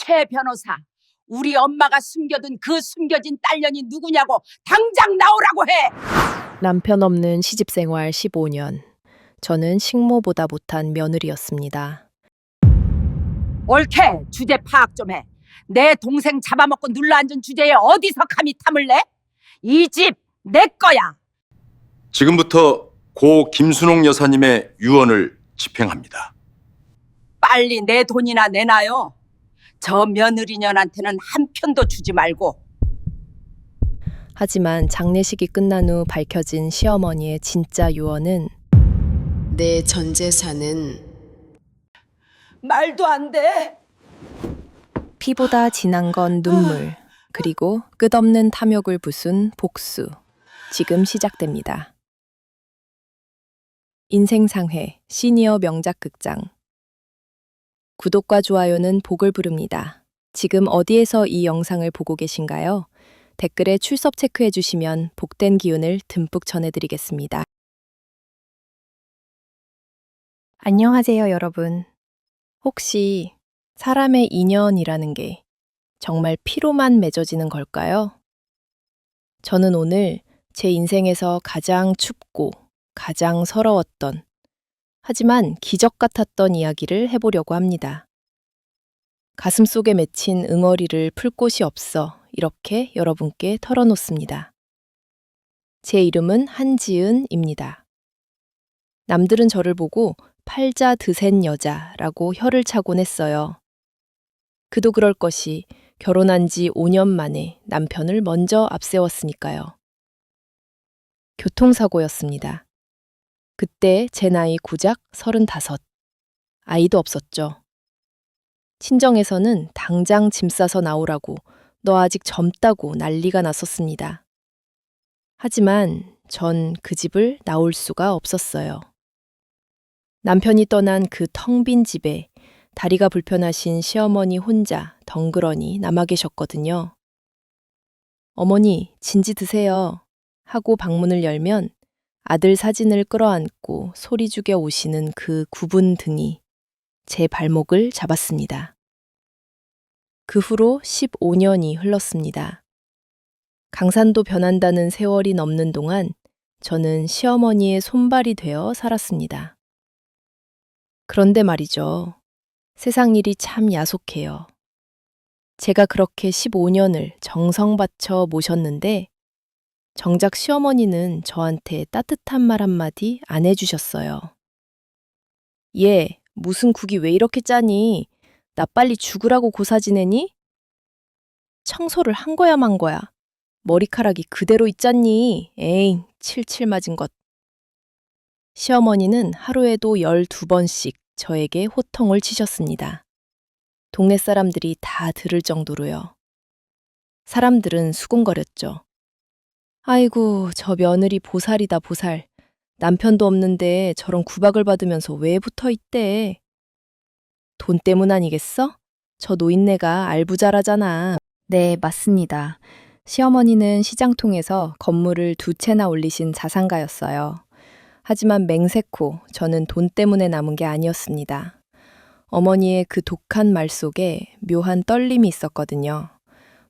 최 변호사, 우리 엄마가 숨겨둔 그 숨겨진 딸년이 누구냐고 당장 나오라고 해! 남편 없는 시집 생활 15년. 저는 식모보다 못한 며느리였습니다. 옳게 주제 파악 좀 해. 내 동생 잡아먹고 눌러앉은 주제에 어디서 감히 탐을 내? 이 집 내 거야. 지금부터 고 김순옥 여사님의 유언을 집행합니다. 빨리 내 돈이나 내놔요. 저 며느리년한테는 한 편도 주지 말고. 하지만 장례식이 끝난 후 밝혀진 시어머니의 진짜 유언은 내 전 재산은 말도 안 돼. 피보다 진한 건 눈물, 그리고 끝없는 탐욕을 부순 복수. 지금 시작됩니다. 인생상회 시니어 명작 극장. 구독과 좋아요는 복을 부릅니다. 지금 어디에서 이 영상을 보고 계신가요? 댓글에 출석 체크해 주시면 복된 기운을 듬뿍 전해드리겠습니다. 안녕하세요, 여러분. 혹시 사람의 인연이라는 게 정말 피로만 맺어지는 걸까요? 저는 오늘 제 인생에서 가장 춥고 가장 서러웠던, 하지만 기적 같았던 이야기를 해보려고 합니다. 가슴속에 맺힌 응어리를 풀 곳이 없어 이렇게 여러분께 털어놓습니다. 제 이름은 한지은입니다. 남들은 저를 보고 팔자 드센 여자라고 혀를 차곤 했어요. 그도 그럴 것이 결혼한 지 5년 만에 남편을 먼저 앞세웠으니까요. 교통사고였습니다. 그때 제 나이 고작 35. 아이도 없었죠. 친정에서는 당장 짐 싸서 나오라고, 너 아직 젊다고 난리가 났었습니다. 하지만 전 그 집을 나올 수가 없었어요. 남편이 떠난 그 텅 빈 집에 다리가 불편하신 시어머니 혼자 덩그러니 남아 계셨거든요. 어머니, 진지 드세요. 하고 방문을 열면 아들 사진을 끌어안고 소리 죽여 오시는 그 굽은 등이 제 발목을 잡았습니다. 그 후로 15년이 흘렀습니다. 강산도 변한다는 세월이 넘는 동안 저는 시어머니의 손발이 되어 살았습니다. 그런데 말이죠. 세상 일이 참 야속해요. 제가 그렇게 15년을 정성 바쳐 모셨는데 정작 시어머니는 저한테 따뜻한 말 한마디 안 해주셨어요. 얘, 무슨 국이 왜 이렇게 짜니? 나 빨리 죽으라고 고사 지내니? 청소를 한 거야 만 거야. 머리카락이 그대로 있잖니. 에잉, 칠칠 맞은 것. 시어머니는 하루에도 12번씩 저에게 호통을 치셨습니다. 동네 사람들이 다 들을 정도로요. 사람들은 수군거렸죠. 아이고, 저 며느리 보살이다 보살. 남편도 없는데 저런 구박을 받으면서 왜 붙어 있대? 돈 때문 아니겠어? 저 노인네가 알부자라잖아. 네, 맞습니다. 시어머니는 시장통에서 건물을 2채나 올리신 자산가였어요. 하지만 맹세코 저는 돈 때문에 남은 게 아니었습니다. 어머니의 그 독한 말 속에 묘한 떨림이 있었거든요.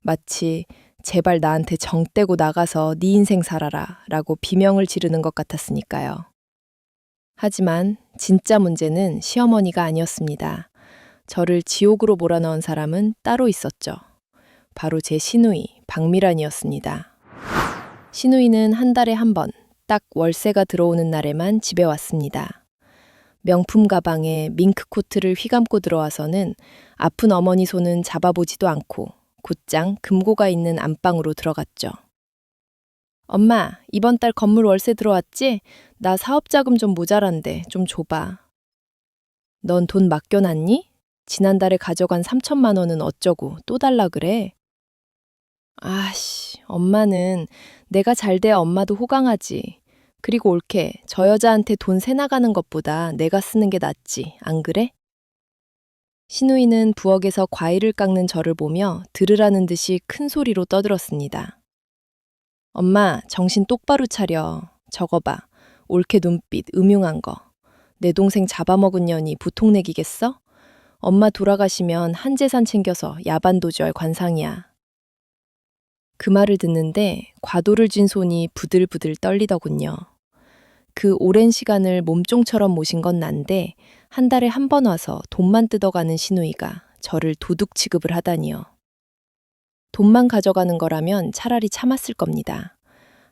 마치 제발 나한테 정 떼고 나가서 네 인생 살아라 라고 비명을 지르는 것 같았으니까요. 하지만 진짜 문제는 시어머니가 아니었습니다. 저를 지옥으로 몰아넣은 사람은 따로 있었죠. 바로 제 시누이 박미란이었습니다. 시누이는 한 달에 한 번, 딱 월세가 들어오는 날에만 집에 왔습니다. 명품 가방에 밍크 코트를 휘감고 들어와서는 아픈 어머니 손은 잡아보지도 않고 곧장 금고가 있는 안방으로 들어갔죠. 엄마, 이번 달 건물 월세 들어왔지? 나 사업자금 좀 모자란데 좀 줘봐. 넌 돈 맡겨놨니? 지난달에 가져간 3천만 원은 어쩌고 또 달라 그래? 아씨, 엄마는 내가 잘 돼야 엄마도 호강하지. 그리고 옳게 저 여자한테 돈 새 나가는 것보다 내가 쓰는 게 낫지, 안 그래? 시누이는 부엌에서 과일을 깎는 저를 보며 들으라는 듯이 큰 소리로 떠들었습니다. 엄마, 정신 똑바로 차려. 저거 봐. 옳게 눈빛, 음흉한 거. 내 동생 잡아먹은 년이 부통내기겠어? 엄마 돌아가시면 한재산 챙겨서 야반도주할 관상이야. 그 말을 듣는데 과도를 쥔 손이 부들부들 떨리더군요. 그 오랜 시간을 몸종처럼 모신 건 난데 한 달에 한 번 와서 돈만 뜯어가는 시누이가 저를 도둑 취급을 하다니요. 돈만 가져가는 거라면 차라리 참았을 겁니다.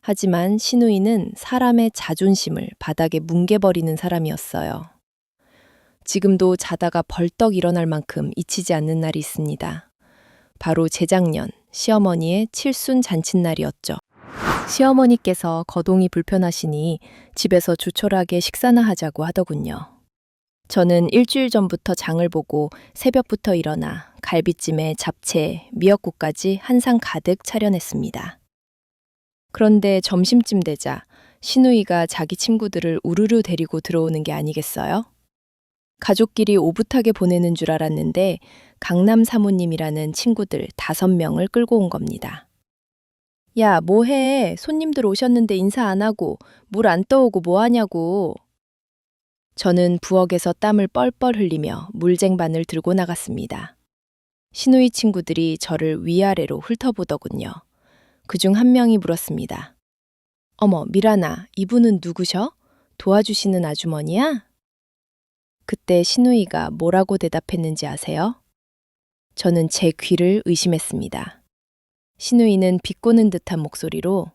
하지만 시누이는 사람의 자존심을 바닥에 뭉개버리는 사람이었어요. 지금도 자다가 벌떡 일어날 만큼 잊히지 않는 날이 있습니다. 바로 재작년 시어머니의 칠순 잔칫날이었죠. 시어머니께서 거동이 불편하시니 집에서 조촐하게 식사나 하자고 하더군요. 저는 일주일 전부터 장을 보고 새벽부터 일어나 갈비찜에 잡채, 미역국까지 한 상 가득 차려냈습니다. 그런데 점심쯤 되자 시누이가 자기 친구들을 우르르 데리고 들어오는 게 아니겠어요? 가족끼리 오붓하게 보내는 줄 알았는데 강남 사모님이라는 친구들 5명을 끌고 온 겁니다. 야, 뭐해? 손님들 오셨는데 인사 안 하고 물 안 떠오고 뭐 하냐고. 저는 부엌에서 땀을 뻘뻘 흘리며 물쟁반을 들고 나갔습니다. 시누이 친구들이 저를 위아래로 훑어보더군요. 그중 한 명이 물었습니다. 어머, 미란아, 이분은 누구셔? 도와주시는 아주머니야? 그때 시누이가 뭐라고 대답했는지 아세요? 저는 제 귀를 의심했습니다. 시누이는 비꼬는 듯한 목소리로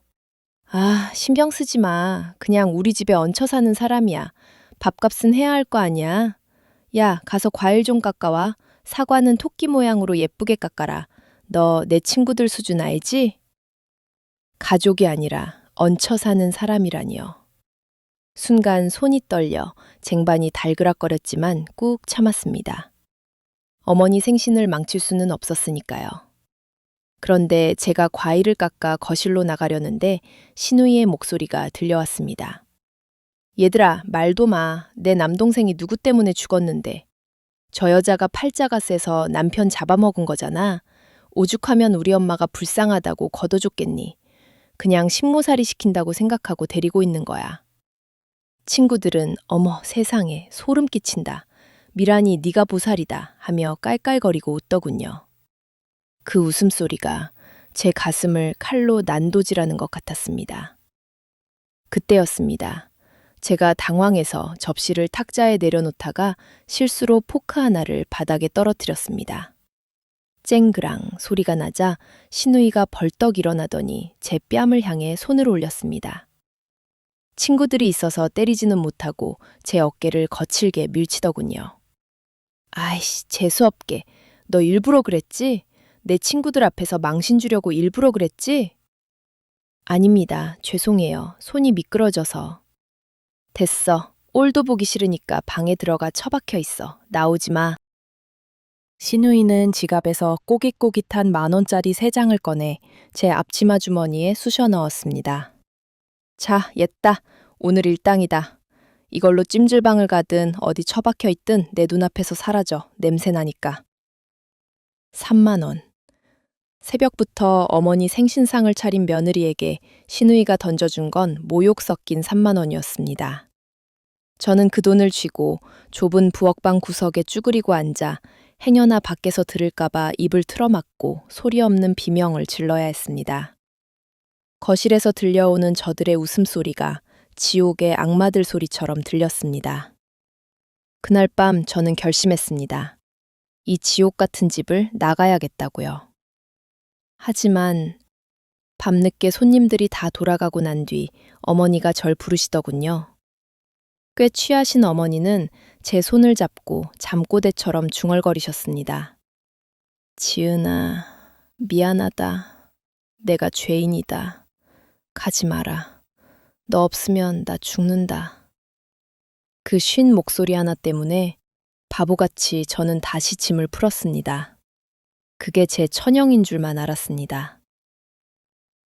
아, 신경 쓰지 마. 그냥 우리 집에 얹혀 사는 사람이야. 밥값은 해야 할 거 아니야. 야, 가서 과일 좀 깎아와. 사과는 토끼 모양으로 예쁘게 깎아라. 너 내 친구들 수준 알지? 가족이 아니라 얹혀 사는 사람이라니요. 순간 손이 떨려 쟁반이 달그락거렸지만 꾹 참았습니다. 어머니 생신을 망칠 수는 없었으니까요. 그런데 제가 과일을 깎아 거실로 나가려는데 시누이의 목소리가 들려왔습니다. 얘들아, 말도 마. 내 남동생이 누구 때문에 죽었는데. 저 여자가 팔자가 세서 남편 잡아먹은 거잖아. 오죽하면 우리 엄마가 불쌍하다고 걷어줬겠니. 그냥 신모살이 시킨다고 생각하고 데리고 있는 거야. 친구들은 어머 세상에 소름 끼친다. 미란이 네가 보살이다 하며 깔깔거리고 웃더군요. 그 웃음소리가 제 가슴을 칼로 난도질하는 것 같았습니다. 그때였습니다. 제가 당황해서 접시를 탁자에 내려놓다가 실수로 포크 하나를 바닥에 떨어뜨렸습니다. 쨍그랑 소리가 나자 시누이가 벌떡 일어나더니 제 뺨을 향해 손을 올렸습니다. 친구들이 있어서 때리지는 못하고 제 어깨를 거칠게 밀치더군요. 아이씨, 재수없게. 너 일부러 그랬지? 내 친구들 앞에서 망신 주려고 일부러 그랬지? 아닙니다. 죄송해요. 손이 미끄러져서. 됐어. 꼴도 보기 싫으니까 방에 들어가 처박혀 있어. 나오지 마. 시누이는 지갑에서 꼬깃꼬깃한 10,000원짜리 3장을 꺼내 제 앞치마 주머니에 쑤셔 넣었습니다. 자, 옛다. 오늘 일당이다. 이걸로 찜질방을 가든 어디 처박혀 있든 내 눈앞에서 사라져. 냄새나니까. 30,000원. 새벽부터 어머니 생신상을 차린 며느리에게 시누이가 던져준 건 모욕 섞인 30,000원이었습니다. 저는 그 돈을 쥐고 좁은 부엌방 구석에 쭈그리고 앉아 행여나 밖에서 들을까봐 입을 틀어막고 소리 없는 비명을 질러야 했습니다. 거실에서 들려오는 저들의 웃음소리가 지옥의 악마들 소리처럼 들렸습니다. 그날 밤 저는 결심했습니다. 이 지옥 같은 집을 나가야겠다고요. 하지만 밤늦게 손님들이 다 돌아가고 난 뒤 어머니가 절 부르시더군요. 꽤 취하신 어머니는 제 손을 잡고 잠꼬대처럼 중얼거리셨습니다. 지은아, 미안하다. 내가 죄인이다. 가지 마라. 너 없으면 나 죽는다. 그 쉰 목소리 하나 때문에 바보같이 저는 다시 짐을 풀었습니다. 그게 제 처형인 줄만 알았습니다.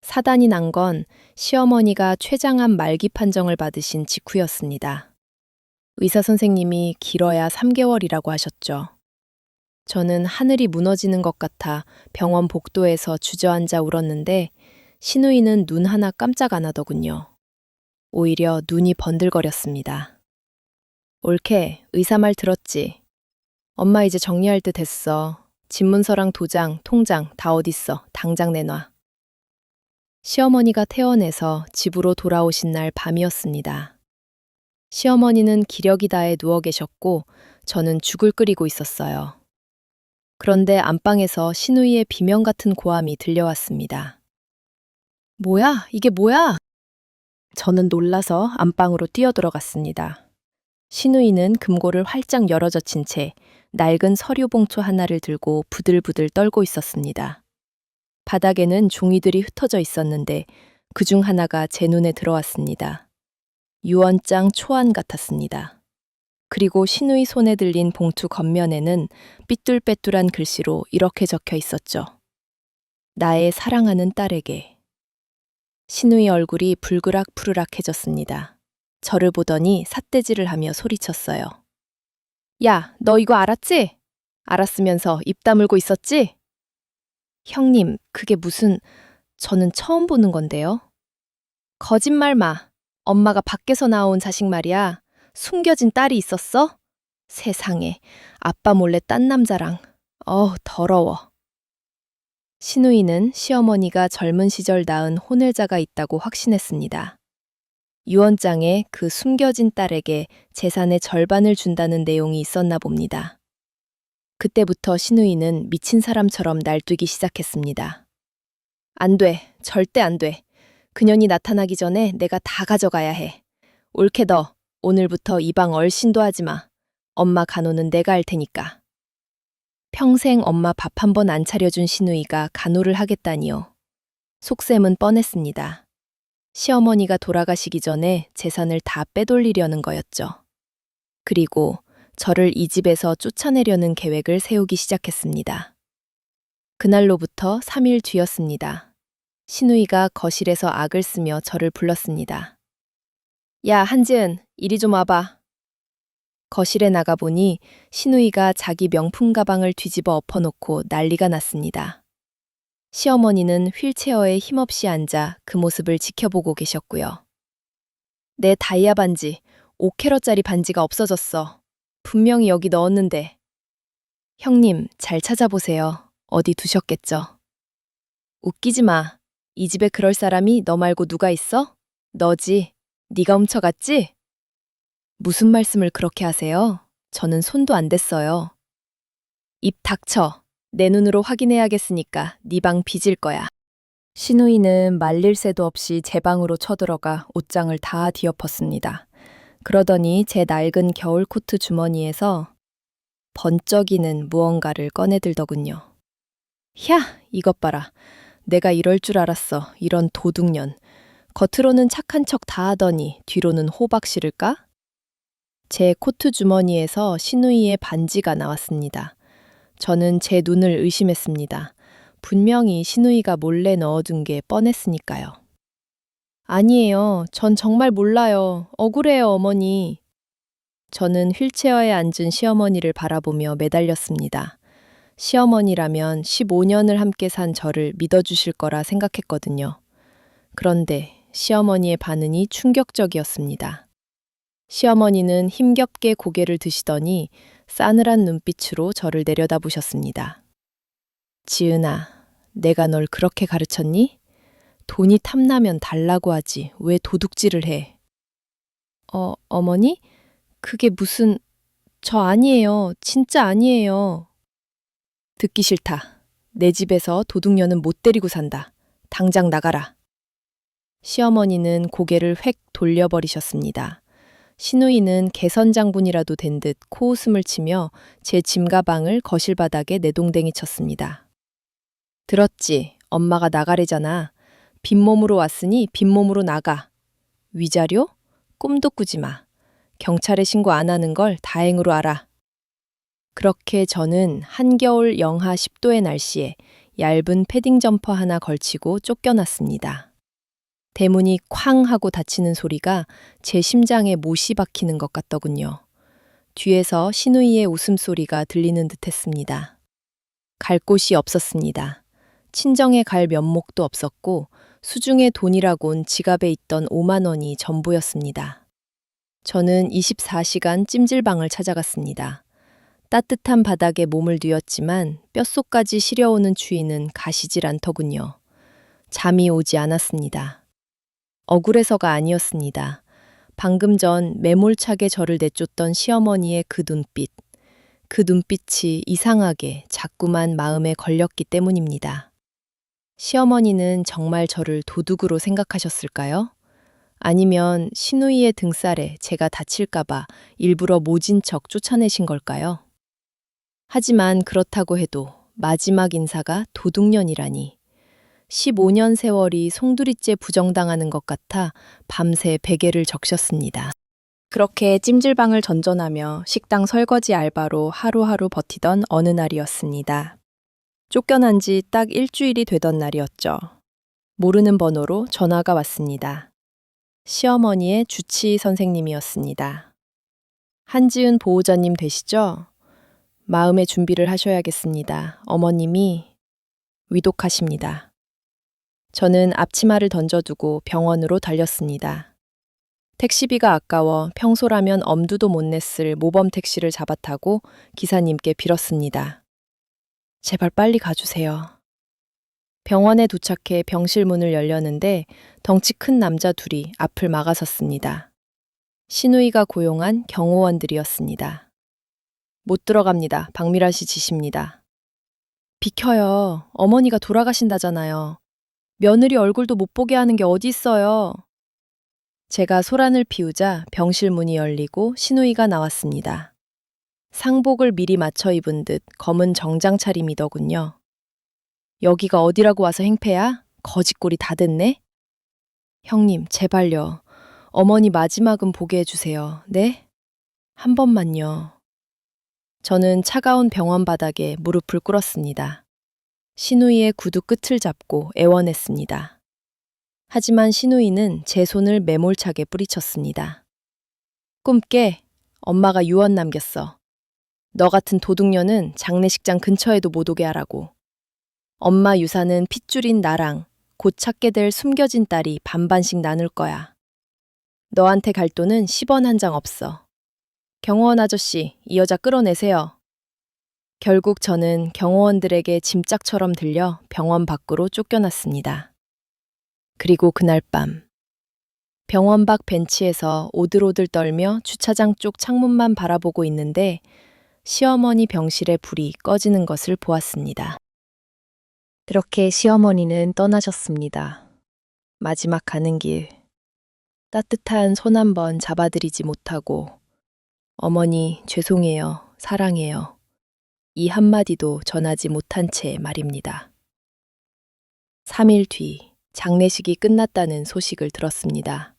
사단이 난 건 시어머니가 췌장암 말기 판정을 받으신 직후였습니다. 의사 선생님이 길어야 3개월이라고 하셨죠. 저는 하늘이 무너지는 것 같아 병원 복도에서 주저앉아 울었는데 시누이는 눈 하나 깜짝 안 하더군요. 오히려 눈이 번들거렸습니다. 옳게 의사 말 들었지. 엄마 이제 정리할 때 됐어. 집문서랑 도장, 통장 다 어딨어. 당장 내놔. 시어머니가 퇴원해서 집으로 돌아오신 날 밤이었습니다. 시어머니는 기력이 다해 누워 계셨고 저는 죽을 끓이고 있었어요. 그런데 안방에서 시누이의 비명 같은 고함이 들려왔습니다. 뭐야? 이게 뭐야? 저는 놀라서 안방으로 뛰어들어갔습니다. 시누이는 금고를 활짝 열어젖힌 채 낡은 서류 봉투 하나를 들고 부들부들 떨고 있었습니다. 바닥에는 종이들이 흩어져 있었는데 그중 하나가 제 눈에 들어왔습니다. 유언장 초안 같았습니다. 그리고 시누이 손에 들린 봉투 겉면에는 삐뚤빼뚤한 글씨로 이렇게 적혀 있었죠. 나의 사랑하는 딸에게. 시누이 얼굴이 불그락푸르락해졌습니다. 저를 보더니 삿대질을 하며 소리쳤어요. 야, 너 이거 알았지? 알았으면서 입 다물고 있었지? 형님, 그게 무슨... 저는 처음 보는 건데요. 거짓말 마. 엄마가 밖에서 나온 자식 말이야. 숨겨진 딸이 있었어? 세상에, 아빠 몰래 딴 남자랑. 더러워. 시누이는 시어머니가 젊은 시절 낳은 혼외자가 있다고 확신했습니다. 유언장에 그 숨겨진 딸에게 재산의 절반을 준다는 내용이 있었나 봅니다. 그때부터 시누이는 미친 사람처럼 날뛰기 시작했습니다. 안 돼, 절대 안 돼. 그년이 나타나기 전에 내가 다 가져가야 해. 옳게 너, 오늘부터 이 방 얼씬도 하지 마. 엄마 간호는 내가 할 테니까. 평생 엄마 밥 한 번 안 차려준 시누이가 간호를 하겠다니요. 속셈은 뻔했습니다. 시어머니가 돌아가시기 전에 재산을 다 빼돌리려는 거였죠. 그리고 저를 이 집에서 쫓아내려는 계획을 세우기 시작했습니다. 그날로부터 3일 뒤였습니다. 시누이가 거실에서 악을 쓰며 저를 불렀습니다. 야, 한지은, 이리 좀 와봐. 거실에 나가보니 시누이가 자기 명품 가방을 뒤집어 엎어놓고 난리가 났습니다. 시어머니는 휠체어에 힘없이 앉아 그 모습을 지켜보고 계셨고요. 내 다이아 반지, 5캐럿짜리 반지가 없어졌어. 분명히 여기 넣었는데. 형님, 잘 찾아보세요. 어디 두셨겠죠? 웃기지 마. 이 집에 그럴 사람이 너 말고 누가 있어? 너지. 네가 훔쳐갔지? 무슨 말씀을 그렇게 하세요? 저는 손도 안 댔어요. 입 닥쳐. 내 눈으로 확인해야겠으니까 네 방 빚을 거야. 시누이는 말릴 새도 없이 제 방으로 쳐들어가 옷장을 다 뒤엎었습니다. 그러더니 제 낡은 겨울 코트 주머니에서 번쩍이는 무언가를 꺼내들더군요. 야, 이것 봐라. 내가 이럴 줄 알았어. 이런 도둑년. 겉으로는 착한 척 다 하더니 뒤로는 호박 싫을까? 제 코트 주머니에서 시누이의 반지가 나왔습니다. 저는 제 눈을 의심했습니다. 분명히 시누이가 몰래 넣어둔 게 뻔했으니까요. 아니에요. 전 정말 몰라요. 억울해요, 어머니. 저는 휠체어에 앉은 시어머니를 바라보며 매달렸습니다. 시어머니라면 15년을 함께 산 저를 믿어주실 거라 생각했거든요. 그런데 시어머니의 반응이 충격적이었습니다. 시어머니는 힘겹게 고개를 드시더니 싸늘한 눈빛으로 저를 내려다보셨습니다. 지은아, 내가 널 그렇게 가르쳤니? 돈이 탐나면 달라고 하지. 왜 도둑질을 해? 어머니? 그게 무슨... 저 아니에요. 진짜 아니에요. 듣기 싫다. 내 집에서 도둑년은 못 데리고 산다. 당장 나가라. 시어머니는 고개를 획 돌려버리셨습니다. 시누이는 개선장군이라도 된 듯 코웃음을 치며 제 짐가방을 거실 바닥에 내동댕이 쳤습니다. 들었지? 엄마가 나가래잖아. 빈몸으로 왔으니 빈몸으로 나가. 위자료? 꿈도 꾸지 마. 경찰에 신고 안 하는 걸 다행으로 알아. 그렇게 저는 한겨울 영하 10도의 날씨에 얇은 패딩 점퍼 하나 걸치고 쫓겨났습니다. 대문이 쾅 하고 닫히는 소리가 제 심장에 못이 박히는 것 같더군요. 뒤에서 시누이의 웃음소리가 들리는 듯했습니다. 갈 곳이 없었습니다. 친정에 갈 면목도 없었고 수중에 돈이라곤 지갑에 있던 5만 원이 전부였습니다. 저는 24시간 찜질방을 찾아갔습니다. 따뜻한 바닥에 몸을 뉘었지만 뼛속까지 시려오는 추위는 가시질 않더군요. 잠이 오지 않았습니다. 억울해서가 아니었습니다. 방금 전 매몰차게 저를 내쫓던 시어머니의 그 눈빛, 그 눈빛이 이상하게 자꾸만 마음에 걸렸기 때문입니다. 시어머니는 정말 저를 도둑으로 생각하셨을까요? 아니면 시누이의 등살에 제가 다칠까봐 일부러 모진 척 쫓아내신 걸까요? 하지만 그렇다고 해도 마지막 인사가 도둑년이라니. 15년 세월이 송두리째 부정당하는 것 같아 밤새 베개를 적셨습니다. 그렇게 찜질방을 전전하며 식당 설거지 알바로 하루하루 버티던 어느 날이었습니다. 쫓겨난 지 딱 일주일이 되던 날이었죠. 모르는 번호로 전화가 왔습니다. 시어머니의 주치의 선생님이었습니다. 한지은 보호자님 되시죠? 마음의 준비를 하셔야겠습니다. 어머님이 위독하십니다. 저는 앞치마를 던져두고 병원으로 달렸습니다. 택시비가 아까워 평소라면 엄두도 못 냈을 모범 택시를 잡아타고 기사님께 빌었습니다. 제발 빨리 가주세요. 병원에 도착해 병실 문을 열려는데 덩치 큰 남자 둘이 앞을 막아섰습니다. 시누이가 고용한 경호원들이었습니다. 못 들어갑니다. 박미라 씨 지시입니다. 비켜요. 어머니가 돌아가신다잖아요. 며느리 얼굴도 못 보게 하는 게 어디 있어요. 제가 소란을 피우자 병실 문이 열리고 시누이가 나왔습니다. 상복을 미리 맞춰 입은 듯 검은 정장 차림이더군요. 여기가 어디라고 와서 행패야? 거짓골이 다 됐네? 형님, 제발요. 어머니 마지막은 보게 해주세요. 네? 한 번만요. 저는 차가운 병원 바닥에 무릎을 꿇었습니다. 시누이의 구두 끝을 잡고 애원했습니다. 하지만 시누이는 제 손을 매몰차게 뿌리쳤습니다. 꿈깨, 엄마가 유언 남겼어. 너 같은 도둑년은 장례식장 근처에도 못 오게 하라고. 엄마 유산은 핏줄인 나랑 곧 찾게 될 숨겨진 딸이 반반씩 나눌 거야. 너한테 갈 돈은 10원 한 장 없어. 경호원 아저씨, 이 여자 끌어내세요. 결국 저는 경호원들에게 짐짝처럼 들려 병원 밖으로 쫓겨났습니다. 그리고 그날 밤, 병원 밖 벤치에서 오들오들 떨며 주차장 쪽 창문만 바라보고 있는데 시어머니 병실의 불이 꺼지는 것을 보았습니다. 그렇게 시어머니는 떠나셨습니다. 마지막 가는 길, 따뜻한 손 한 번 잡아드리지 못하고 어머니 죄송해요, 사랑해요. 이 한마디도 전하지 못한 채 말입니다. 3일 뒤 장례식이 끝났다는 소식을 들었습니다.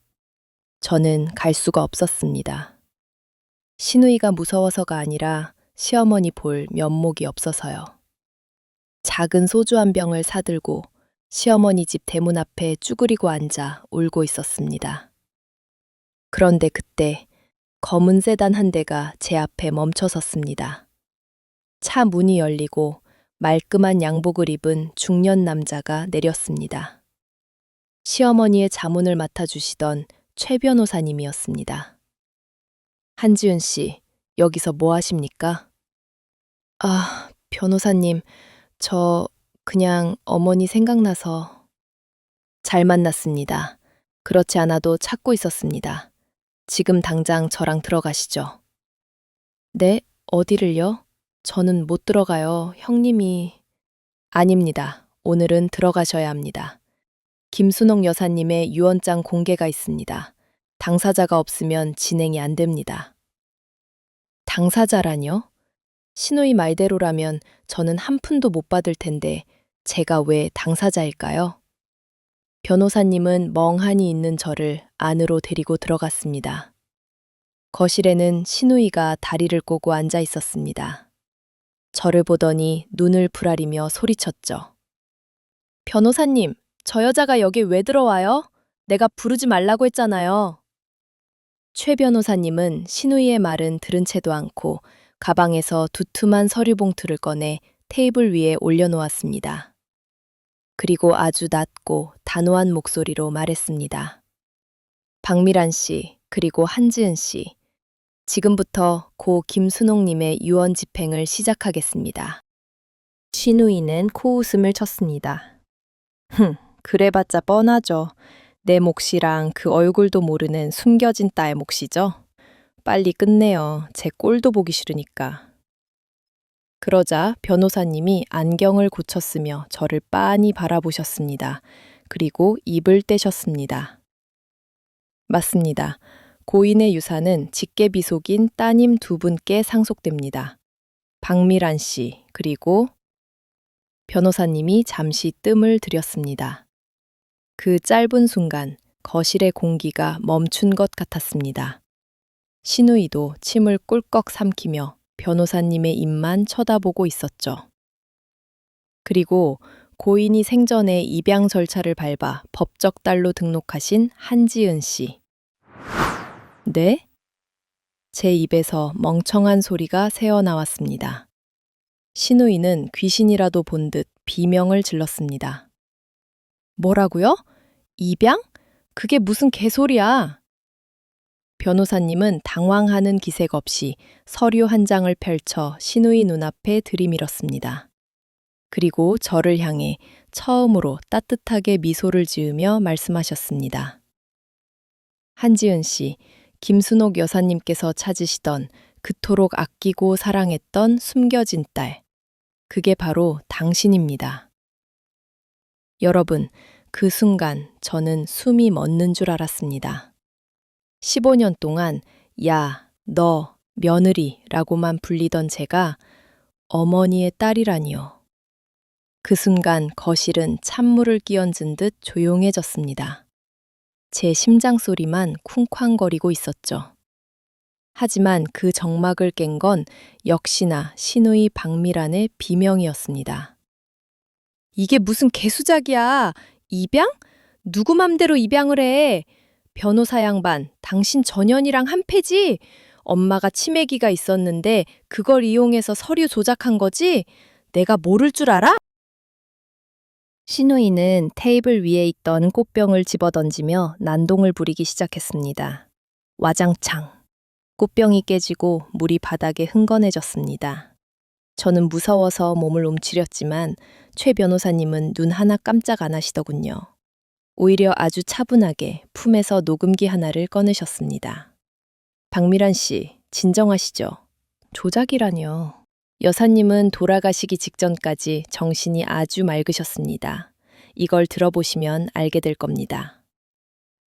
저는 갈 수가 없었습니다. 시누이가 무서워서가 아니라 시어머니 볼 면목이 없어서요. 작은 소주 한 병을 사들고 시어머니 집 대문 앞에 쭈그리고 앉아 울고 있었습니다. 그런데 그때 검은 세단 한 대가 제 앞에 멈춰 섰습니다. 차 문이 열리고 말끔한 양복을 입은 중년 남자가 내렸습니다. 시어머니의 자문을 맡아주시던 최 변호사님이었습니다. 한지은 씨, 여기서 뭐 하십니까? 아, 변호사님, 저 그냥 어머니 생각나서. 잘 만났습니다. 그렇지 않아도 찾고 있었습니다. 지금 당장 저랑 들어가시죠. 네, 어디를요? 저는 못 들어가요. 형님이. 아닙니다. 오늘은 들어가셔야 합니다. 김순옥 여사님의 유언장 공개가 있습니다. 당사자가 없으면 진행이 안 됩니다. 당사자라뇨? 시누이 말대로라면 저는 한 푼도 못 받을 텐데 제가 왜 당사자일까요? 변호사님은 멍하니 있는 저를 안으로 데리고 들어갔습니다. 거실에는 시누이가 다리를 꼬고 앉아 있었습니다. 저를 보더니 눈을 부라리며 소리쳤죠. 변호사님, 저 여자가 여기 왜 들어와요? 내가 부르지 말라고 했잖아요. 최 변호사님은 시누이의 말은 들은 채도 않고 가방에서 두툼한 서류 봉투를 꺼내 테이블 위에 올려놓았습니다. 그리고 아주 낮고 단호한 목소리로 말했습니다. 박미란 씨, 그리고 한지은 씨, 지금부터 고 김순옥님의 유언 집행을 시작하겠습니다. 신우이는 코웃음을 쳤습니다. 그래봤자 뻔하죠. 내 몫이랑 그 얼굴도 모르는 숨겨진 딸 몫이죠. 빨리 끝내요. 제 꼴도 보기 싫으니까. 그러자 변호사님이 안경을 고쳤으며 저를 빤히 바라보셨습니다. 그리고 입을 떼셨습니다. 맞습니다. 고인의 유산은 직계비속인 따님 두 분께 상속됩니다. 박미란 씨, 그리고 변호사님이 잠시 뜸을 들였습니다. 그 짧은 순간 거실의 공기가 멈춘 것 같았습니다. 신우이도 침을 꿀꺽 삼키며 변호사님의 입만 쳐다보고 있었죠. 그리고 고인이 생전에 입양 절차를 밟아 법적 딸로 등록하신 한지은 씨. 네? 제 입에서 멍청한 소리가 새어나왔습니다. 신우이는 귀신이라도 본 듯 비명을 질렀습니다. 뭐라고요? 입양? 그게 무슨 개소리야? 변호사님은 당황하는 기색 없이 서류 한 장을 펼쳐 신우이 눈앞에 들이밀었습니다. 그리고 저를 향해 처음으로 따뜻하게 미소를 지으며 말씀하셨습니다. 한지은 씨, 김순옥 여사님께서 찾으시던 그토록 아끼고 사랑했던 숨겨진 딸. 그게 바로 당신입니다. 여러분, 그 순간 저는 숨이 멎는 줄 알았습니다. 15년 동안 야, 너, 며느리라고만 불리던 제가 어머니의 딸이라니요. 그 순간 거실은 찬물을 끼얹은 듯 조용해졌습니다. 제 심장 소리만 쿵쾅거리고 있었죠. 하지만 그 정막을 깬 건 역시나 신우이 박미란의 비명이었습니다. 이게 무슨 개수작이야. 입양? 누구 맘대로 입양을 해. 변호사 양반, 당신 전현이랑 한패지? 엄마가 치매기가 있었는데 그걸 이용해서 서류 조작한 거지? 내가 모를 줄 알아? 신우이는 테이블 위에 있던 꽃병을 집어던지며 난동을 부리기 시작했습니다. 와장창. 꽃병이 깨지고 물이 바닥에 흥건해졌습니다. 저는 무서워서 몸을 움츠렸지만 최 변호사님은 눈 하나 깜짝 안 하시더군요. 오히려 아주 차분하게 품에서 녹음기 하나를 꺼내셨습니다. 박미란 씨, 진정하시죠. 조작이라뇨. 여사님은 돌아가시기 직전까지 정신이 아주 맑으셨습니다. 이걸 들어보시면 알게 될 겁니다.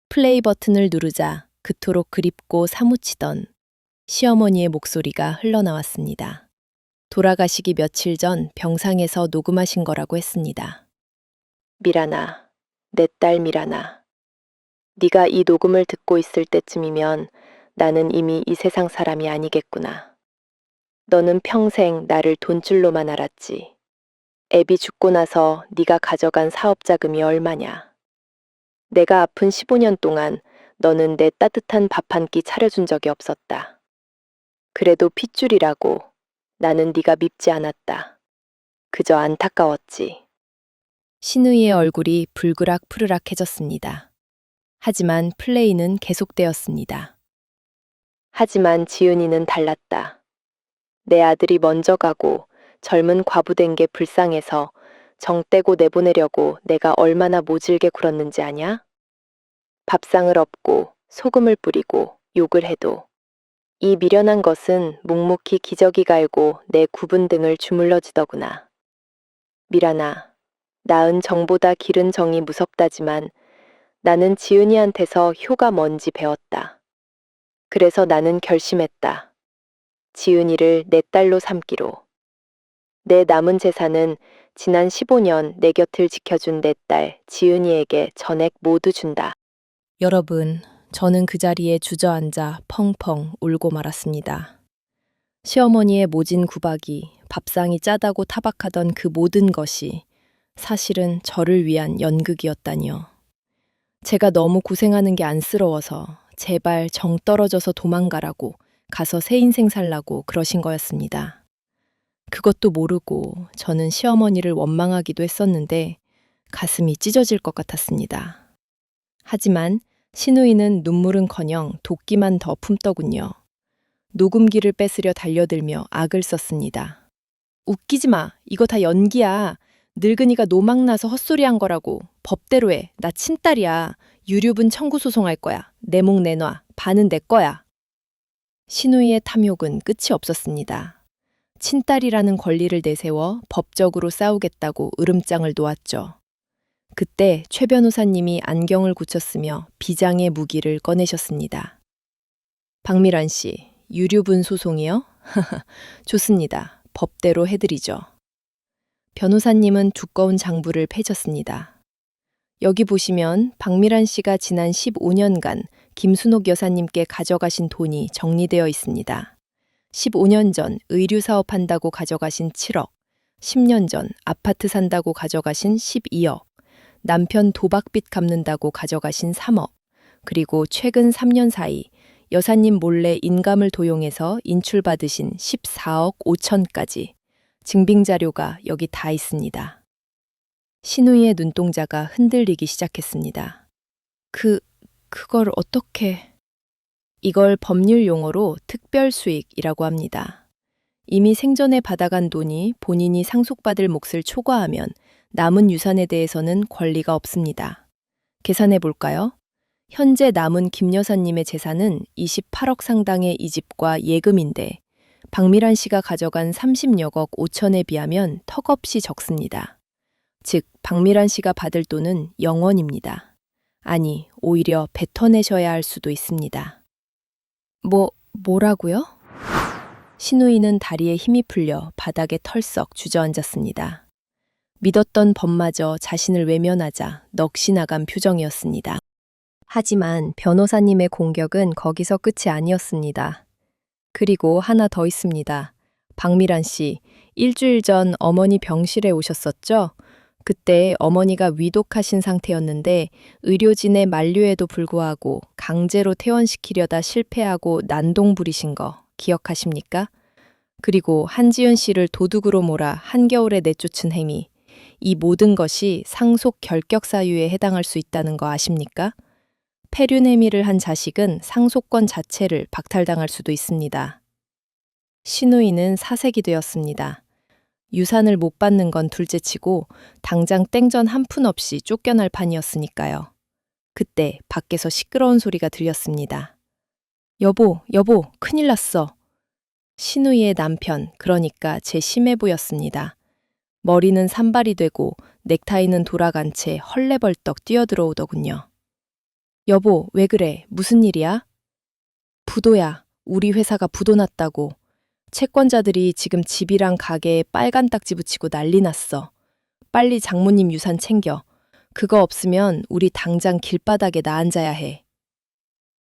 플레이 버튼을 누르자 그토록 그립고 사무치던 시어머니의 목소리가 흘러나왔습니다. 돌아가시기 며칠 전 병상에서 녹음하신 거라고 했습니다. 미란아, 내 딸 미란아. 네가 이 녹음을 듣고 있을 때쯤이면 나는 이미 이 세상 사람이 아니겠구나. 너는 평생 나를 돈줄로만 알았지. 애비 죽고 나서 네가 가져간 사업 자금이 얼마냐. 내가 아픈 15년 동안 너는 내 따뜻한 밥 한 끼 차려준 적이 없었다. 그래도 핏줄이라고 나는 네가 밉지 않았다. 그저 안타까웠지. 신우이의 얼굴이 불그락푸르락해졌습니다. 하지만 플레이는 계속되었습니다. 하지만 지은이는 달랐다. 내 아들이 먼저 가고 젊은 과부된 게 불쌍해서 정 떼고 내보내려고 내가 얼마나 모질게 굴었는지 아냐? 밥상을 엎고 소금을 뿌리고 욕을 해도 이 미련한 것은 묵묵히 기저귀 갈고 내 굽은 등을 주물러주더구나. 미란아, 낳은 정보다 기른 정이 무섭다지만 나는 지은이한테서 효가 뭔지 배웠다. 그래서 나는 결심했다. 지은이를 내 딸로 삼기로. 내 남은 재산은 지난 15년 내 곁을 지켜준 내 딸 지은이에게 전액 모두 준다. 여러분, 저는 그 자리에 주저앉아 펑펑 울고 말았습니다. 시어머니의 모진 구박이, 밥상이 짜다고 타박하던 그 모든 것이 사실은 저를 위한 연극이었다니요. 제가 너무 고생하는 게 안쓰러워서 제발 정 떨어져서 도망가라고 가서 새 인생 살라고 그러신 거였습니다. 그것도 모르고 저는 시어머니를 원망하기도 했었는데 가슴이 찢어질 것 같았습니다. 하지만 신우이는 눈물은커녕 도끼만 더 품더군요. 녹음기를 뺏으려 달려들며 악을 썼습니다. 웃기지 마. 이거 다 연기야. 늙은이가 노망나서 헛소리한 거라고. 법대로 해. 나 친딸이야. 유류분 청구 소송할 거야. 내 목 내놔. 반은 내 거야. 신우이의 탐욕은 끝이 없었습니다. 친딸이라는 권리를 내세워 법적으로 싸우겠다고 으름장을 놓았죠. 그때 최 변호사님이 안경을 굳혔으며 비장의 무기를 꺼내셨습니다. 박미란 씨, 유류분 소송이요? 좋습니다. 법대로 해드리죠. 변호사님은 두꺼운 장부를 펴셨습니다. 여기 보시면 박미란 씨가 지난 15년간 김순옥 여사님께 가져가신 돈이 정리되어 있습니다. 15년 전 의류 사업한다고 가져가신 7억, 10년 전 아파트 산다고 가져가신 12억, 남편 도박빚 갚는다고 가져가신 3억, 그리고 최근 3년 사이 여사님 몰래 인감을 도용해서 인출받으신 14억 5천까지 증빙 자료가 여기 다 있습니다. 신우이의 눈동자가 흔들리기 시작했습니다. 그걸 어떻게... 이걸 법률 용어로 특별수익이라고 합니다. 이미 생전에 받아간 돈이 본인이 상속받을 몫을 초과하면 남은 유산에 대해서는 권리가 없습니다. 계산해 볼까요? 현재 남은 김 여사님의 재산은 28억 상당의 이 집과 예금인데 박미란 씨가 가져간 30여억 5천에 비하면 턱없이 적습니다. 즉, 박미란 씨가 받을 돈은 0원입니다. 아니, 오히려 뱉어내셔야 할 수도 있습니다. 뭐라고요? 신우이는 다리에 힘이 풀려 바닥에 털썩 주저앉았습니다. 믿었던 법마저 자신을 외면하자 넋이 나간 표정이었습니다. 하지만 변호사님의 공격은 거기서 끝이 아니었습니다. 그리고 하나 더 있습니다. 박미란 씨, 일주일 전 어머니 병실에 오셨었죠? 그때 어머니가 위독하신 상태였는데 의료진의 만류에도 불구하고 강제로 퇴원시키려다 실패하고 난동 부리신 거 기억하십니까? 그리고 한지연 씨를 도둑으로 몰아 한겨울에 내쫓은 행위. 이 모든 것이 상속 결격 사유에 해당할 수 있다는 거 아십니까? 폐륜 행위를 한 자식은 상속권 자체를 박탈당할 수도 있습니다. 신우이는 사색이 되었습니다. 유산을 못 받는 건 둘째치고 당장 땡전 한 푼 없이 쫓겨날 판이었으니까요. 그때 밖에서 시끄러운 소리가 들렸습니다. 여보, 큰일 났어. 신우이의 남편, 그러니까 제 심해부였습니다. 머리는 산발이 되고 넥타이는 돌아간 채 헐레벌떡 뛰어들어오더군요. 여보, 왜 그래? 무슨 일이야? 부도야. 우리 회사가 부도 났다고. 채권자들이 지금 집이랑 가게에 빨간 딱지 붙이고 난리 났어. 빨리 장모님 유산 챙겨. 그거 없으면 우리 당장 길바닥에 나앉아야 해.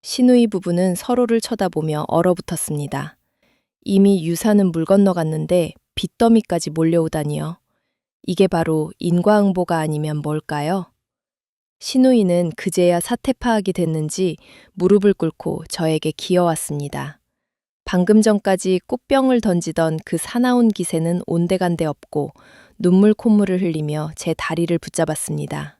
신우이 부부는 서로를 쳐다보며 얼어붙었습니다. 이미 유산은 물 건너갔는데 빚더미까지 몰려오다니요. 이게 바로 인과응보가 아니면 뭘까요? 신우이는 그제야 사태 파악이 됐는지 무릎을 꿇고 저에게 기어왔습니다. 방금 전까지 꽃병을 던지던 그 사나운 기세는 온데간데 없고 눈물 콧물을 흘리며 제 다리를 붙잡았습니다.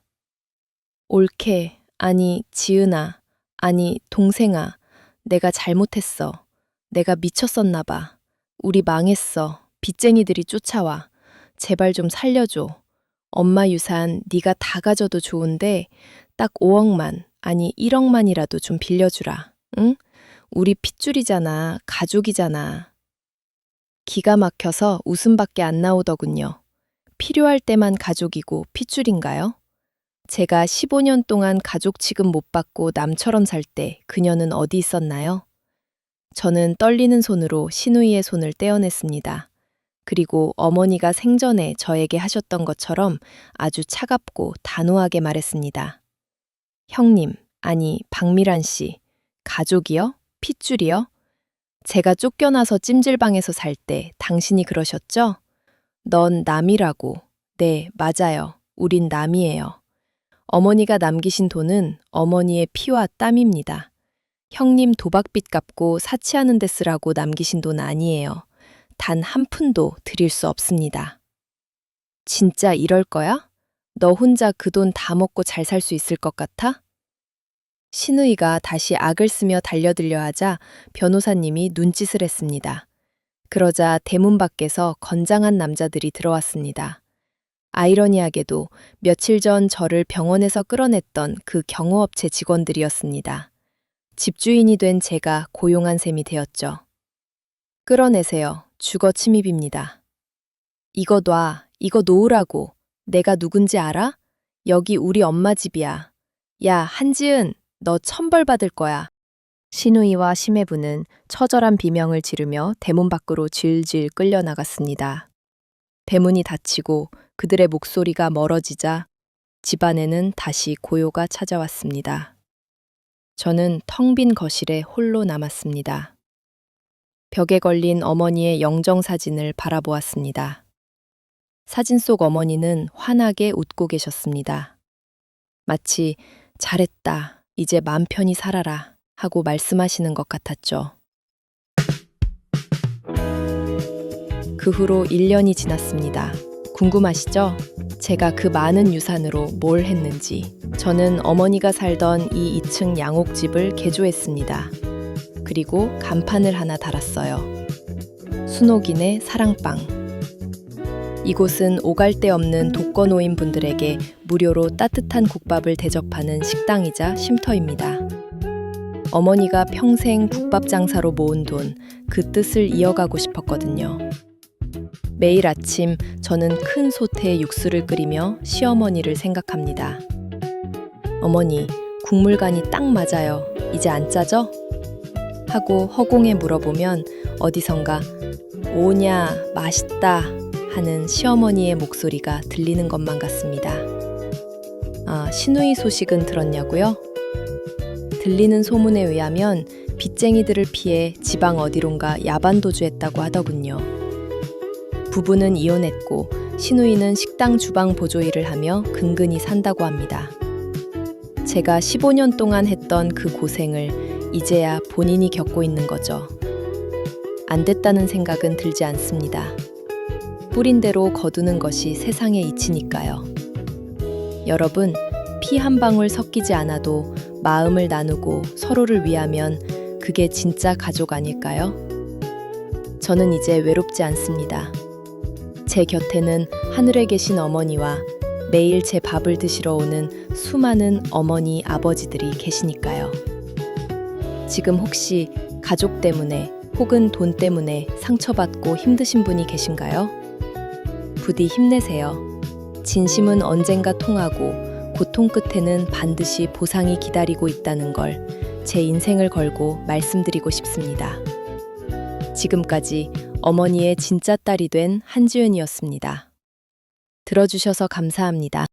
올케, 아니 지은아, 아니 동생아, 내가 잘못했어. 내가 미쳤었나 봐. 우리 망했어. 빚쟁이들이 쫓아와. 제발 좀 살려줘. 엄마 유산 네가 다 가져도 좋은데 딱 5억만, 아니 1억만이라도 좀 빌려주라. 응? 우리 핏줄이잖아. 가족이잖아. 기가 막혀서 웃음밖에 안 나오더군요. 필요할 때만 가족이고 핏줄인가요? 제가 15년 동안 가족 취급 못 받고 남처럼 살 때 그녀는 어디 있었나요? 저는 떨리는 손으로 신우이의 손을 떼어냈습니다. 그리고 어머니가 생전에 저에게 하셨던 것처럼 아주 차갑고 단호하게 말했습니다. 형님, 아니 박미란 씨, 가족이요? 핏줄이요? 제가 쫓겨나서 찜질방에서 살 때 당신이 그러셨죠? 넌 남이라고. 네, 맞아요. 우린 남이에요. 어머니가 남기신 돈은 어머니의 피와 땀입니다. 형님 도박빚 갚고 사치하는 데 쓰라고 남기신 돈 아니에요. 단 한 푼도 드릴 수 없습니다. 진짜 이럴 거야? 너 혼자 그 돈 다 먹고 잘 살 수 있을 것 같아? 신우이가 다시 악을 쓰며 달려들려 하자 변호사님이 눈짓을 했습니다. 그러자 대문 밖에서 건장한 남자들이 들어왔습니다. 아이러니하게도 며칠 전 저를 병원에서 끌어냈던 그 경호업체 직원들이었습니다. 집주인이 된 제가 고용한 셈이 되었죠. 끌어내세요. 주거 침입입니다. 이거 놔. 이거 놓으라고. 내가 누군지 알아? 여기 우리 엄마 집이야. 야, 한지은, 너 천벌 받을 거야. 신우이와 심해부는 처절한 비명을 지르며 대문 밖으로 질질 끌려나갔습니다. 대문이 닫히고 그들의 목소리가 멀어지자 집안에는 다시 고요가 찾아왔습니다. 저는 텅 빈 거실에 홀로 남았습니다. 벽에 걸린 어머니의 영정사진을 바라보았습니다. 사진 속 어머니는 환하게 웃고 계셨습니다. 마치 잘했다, 이제 맘 편히 살아라 하고 말씀하시는 것 같았죠. 그 후로 1년이 지났습니다. 궁금하시죠? 제가 그 많은 유산으로 뭘 했는지. 저는 어머니가 살던 이 2층 양옥집을 개조했습니다. 그리고 간판을 하나 달았어요. 순옥인의 사랑방. 이곳은 오갈 데 없는 독거노인 분들에게 무료로 따뜻한 국밥을 대접하는 식당이자 쉼터입니다. 어머니가 평생 국밥 장사로 모은 돈, 그 뜻을 이어가고 싶었거든요. 매일 아침 저는 큰 솥에 육수를 끓이며 시어머니를 생각합니다. 어머니, 국물간이 딱 맞아요. 이제 안 짜죠? 하고 허공에 물어보면 어디선가 오냐, 맛있다 하는 시어머니의 목소리가 들리는 것만 같습니다. 아, 신우이 소식은 들었냐고요? 들리는 소문에 의하면 빚쟁이들을 피해 지방 어디론가 야반도주했다고 하더군요. 부부는 이혼했고 신우이는 식당 주방 보조 일을 하며 근근히 산다고 합니다. 제가 15년 동안 했던 그 고생을 이제야 본인이 겪고 있는 거죠. 안 됐다는 생각은 들지 않습니다. 뿌린 대로 거두는 것이 세상의 이치니까요. 여러분, 피 한 방울 섞이지 않아도 마음을 나누고 서로를 위하면 그게 진짜 가족 아닐까요? 저는 이제 외롭지 않습니다. 제 곁에는 하늘에 계신 어머니와 매일 제 밥을 드시러 오는 수많은 어머니, 아버지들이 계시니까요. 지금 혹시 가족 때문에 혹은 돈 때문에 상처받고 힘드신 분이 계신가요? 부디 힘내세요. 진심은 언젠가 통하고 고통 끝에는 반드시 보상이 기다리고 있다는 걸 제 인생을 걸고 말씀드리고 싶습니다. 지금까지 어머니의 진짜 딸이 된 한지은이었습니다. 들어주셔서 감사합니다.